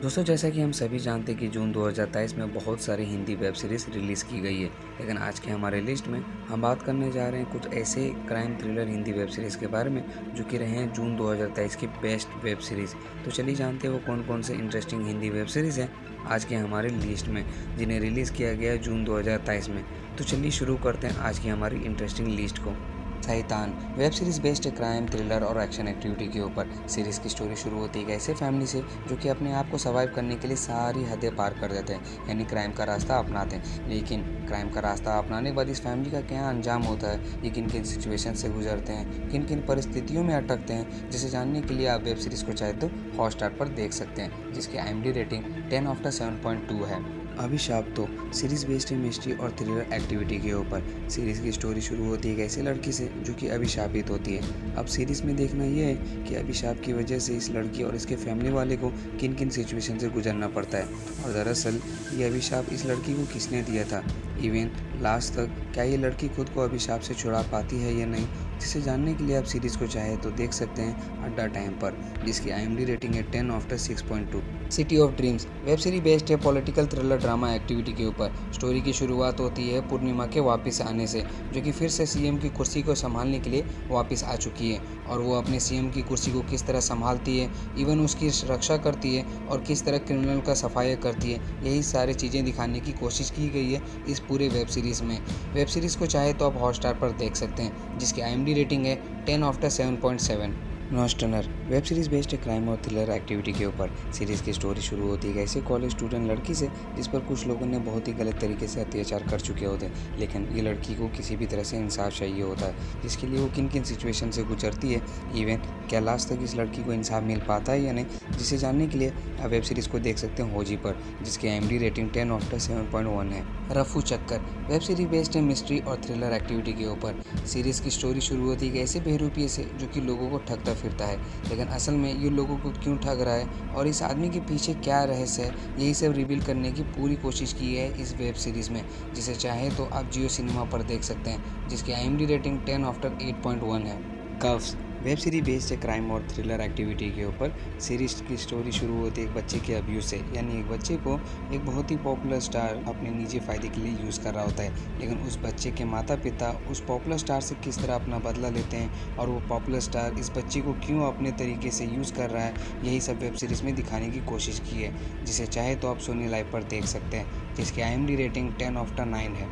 दोस्तों, जैसा कि हम सभी जानते हैं कि जून 2023 में बहुत सारी हिंदी वेब सीरीज़ रिलीज़ की गई है। लेकिन आज के हमारे लिस्ट में हम बात करने जा रहे हैं कुछ ऐसे crime thriller Hindi web series के बारे में जो कि रहे हैं जून 2023 की बेस्ट वेब सीरीज़। तो चलिए जानते हैं वो कौन कौन से इंटरेस्टिंग हिंदी वेब सीरीज़ हैं आज के हमारे लिस्ट में, जिन्हें रिलीज़ किया गया है जून 2023 में। तो चलिए शुरू करते हैं आज की हमारी इंटरेस्टिंग लिस्ट को। शैतान web series based crime thriller और एक्शन एक्टिविटी के ऊपर। सीरीज़ की स्टोरी शुरू होती है एक ऐसे फैमिली से जो कि अपने आप को सर्वाइव करने के लिए सारी हदें पार कर देते हैं, यानी क्राइम का रास्ता अपनाते हैं। लेकिन क्राइम का रास्ता अपनाने के बाद इस फैमिली का क्या अंजाम होता है, ये किन किन सिचुएशन से गुजरते हैं, किन किन परिस्थितियों में अटकते हैं, जिसे जानने के लिए आप वेब सीरीज़ को चाहे तो हॉटस्टार पर देख सकते हैं, जिसकी IMDb रेटिंग 10/7.2 है। अभिशाप तो सीरीज़ बेस्ड है मिस्ट्री और थ्रिलर एक्टिविटी के ऊपर। सीरीज़ की स्टोरी शुरू होती है एक ऐसी लड़की से जो कि अभिशापित होती है। अब सीरीज़ में देखना यह है कि अभिशाप की वजह से इस लड़की और इसके फैमिली वाले को किन किन सिचुएशन से गुजरना पड़ता है, और दरअसल ये अभिशाप इस लड़की को किसने दिया था, इवन लास्ट तक क्या ये लड़की खुद को अभिशाप से छुड़ा पाती है या नहीं, जिसे जानने के लिए आप सीरीज़ को चाहे तो देख सकते हैं अड्डा टाइम पर, जिसकी IMDb रेटिंग है 10/6.2। City of dreams web series based है पॉलिटिकल थ्रिलर ड्रामा एक्टिविटी के ऊपर। स्टोरी की शुरुआत होती है पूर्णिमा के वापस आने से, जो कि फिर से CM की कुर्सी को संभालने के लिए वापस आ चुकी है, और वो अपने CM की कुर्सी को किस तरह संभालती है, इवन उसकी रक्षा करती है और किस तरह क्रिमिनल का सफाया करती है, यही सारी चीज़ें दिखाने की कोशिश की गई है इस पूरे वेब सीरीज़ में। वेब सीरीज़ को चाहे तो आप हॉटस्टार पर देख सकते हैं, जिसकी IMDb रेटिंग है 10/7.7। नॉस्टनर वेब सीरीज़ बेस्ड है क्राइम और थ्रिलर एक्टिविटी के ऊपर। सीरीज़ की स्टोरी शुरू होती है ऐसे कॉलेज स्टूडेंट लड़की से जिस पर कुछ लोगों ने बहुत ही गलत तरीके से अत्याचार कर चुके होते हैं, लेकिन ये लड़की को किसी भी तरह से इंसाफ चाहिए होता है, जिसके लिए वो किन किन सिचुएशन से गुजरती है, इवन क्या लास्ट तक इस लड़की को इंसाफ मिल पाता है या नहीं, जिसे जानने के लिए आप वेब सीरीज़ को देख सकते हैं होजी पर, जिसकी IMDb रेटिंग 10/7.1 है। रफू चक्कर वेब सीरीज बेस्ड है मिस्ट्री और थ्रिलर एक्टिविटी के ऊपर। सीरीज़ की स्टोरी शुरू होती है ऐसे बेहरूपिये से जो कि लोगों को ठगता फिरता है, लेकिन असल में ये लोगों को क्यों ठग रहा है और इस आदमी के पीछे क्या रहस्य है, यही सब रिवील करने की पूरी कोशिश की है इस वेब सीरीज़ में, जिसे चाहे तो आप जियो सिनेमा पर देख सकते हैं, जिसकी IMDb रेटिंग 10/8.1 है। कफ्स वेब सीरीज बेस्ड है क्राइम और थ्रिलर एक्टिविटी के ऊपर। सीरीज की स्टोरी शुरू होती है एक बच्चे के अब्यूज़ से, यानी एक बच्चे को एक बहुत ही पॉपुलर स्टार अपने निजी फ़ायदे के लिए यूज़ कर रहा होता है, लेकिन उस बच्चे के माता पिता उस पॉपुलर स्टार से किस तरह अपना बदला लेते हैं और वो पॉपुलर स्टार इस बच्चे को क्यों अपने तरीके से यूज़ कर रहा है, यही सब वेब सीरीज़ में दिखाने की कोशिश की है, जिसे चाहे तो आप सोनी लाइव पर देख सकते हैं, जिसकी IMDb रेटिंग 10/9 है।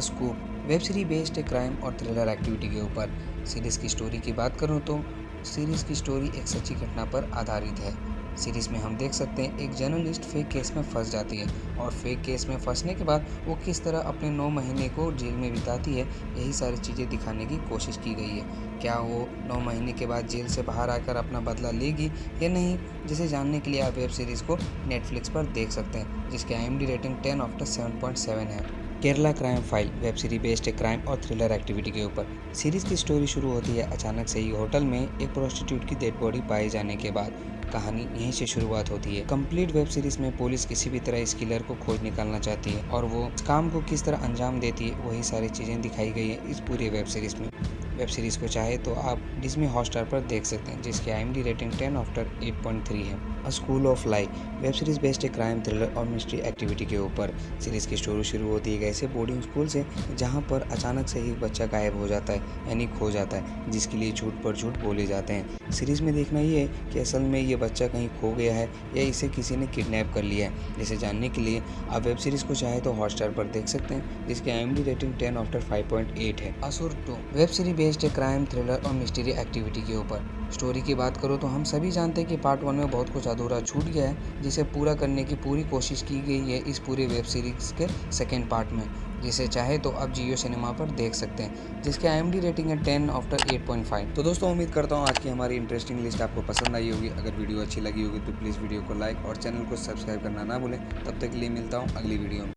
स्कूप वेब सीरीज बेस्ड है क्राइम और थ्रिलर एक्टिविटी के ऊपर। सीरीज़ की स्टोरी की बात करूं तो सीरीज़ की स्टोरी एक सच्ची घटना पर आधारित है। सीरीज़ में हम देख सकते हैं एक जर्नलिस्ट फेक केस में फंस जाती है, और फेक केस में फंसने के बाद वो किस तरह अपने 9 महीने को जेल में बिताती है, यही सारी चीज़ें दिखाने की कोशिश की गई है। क्या वो 9 महीने के बाद जेल से बाहर आकर अपना बदला लेगी या नहीं, जिसे जानने के लिए आप वेब सीरीज़ को नेटफ्लिक्स पर देख सकते हैं, जिसकी IMDb रेटिंग 10/7.7 है। Kerala crime file web series based है क्राइम और थ्रिलर एक्टिविटी के ऊपर। सीरीज़ की स्टोरी शुरू होती है अचानक से ही होटल में एक प्रोस्टिट्यूट की डेड बॉडी पाए जाने के बाद। कहानी यहीं से शुरुआत होती है। कंप्लीट वेब सीरीज में पुलिस किसी भी तरह इस किलर को खोज निकालना चाहती है, और वो इस काम को किस तरह अंजाम देती है, वही सारी चीज़ें दिखाई गई है इस पूरी वेब सीरीज़ में। वेब सीरीज़ को चाहे तो आप डिज्नी हॉटस्टार पर देख सकते हैं, जिसकी IMDb रेटिंग 10/8.3 है। अ school of lie web series based है क्राइम थ्रिलर और मिस्ट्री एक्टिविटी के ऊपर। सीरीज़ की स्टोरी शुरू होती है ऐसे बोर्डिंग स्कूल से जहां पर अचानक से ही बच्चा गायब हो जाता है, यानी खो जाता है, जिसके लिए झूठ पर झूठ बोले जाते हैं। सीरीज़ में देखना ये है कि असल में ये बच्चा कहीं खो गया है या इसे किसी ने किडनैप कर लिया है, जिसे जानने के लिए आप वेब सीरीज़ को चाहे तो हॉटस्टार पर देख सकते हैं, जिसकी IMDb रेटिंग 10/5.8 है। असुर 2 वेब सीरीज बेस्ड है क्राइम थ्रिलर और मिस्ट्री एक्टिविटी के ऊपर। स्टोरी की बात करो तो हम सभी जानते हैं कि पार्ट 1 में बहुत कुछ अधूरा छूट गया है, जिसे पूरा करने की पूरी कोशिश की गई है इस पूरे वेब सीरीज़ के सेकेंड पार्ट में, जिसे चाहे तो आप जियो सिनेमा पर देख सकते हैं, जिसकी IMDb रेटिंग है 10/8.5। तो दोस्तों, उम्मीद करता हूँ आज की हमारी इंटरेस्टिंग लिस्ट आपको पसंद आई होगी। अगर वीडियो अच्छी लगी होगी तो प्लीज़ वीडियो को लाइक और चैनल को सब्सक्राइब करना ना भूलें। तब तक के लिए मिलता हूँ अगली वीडियो में।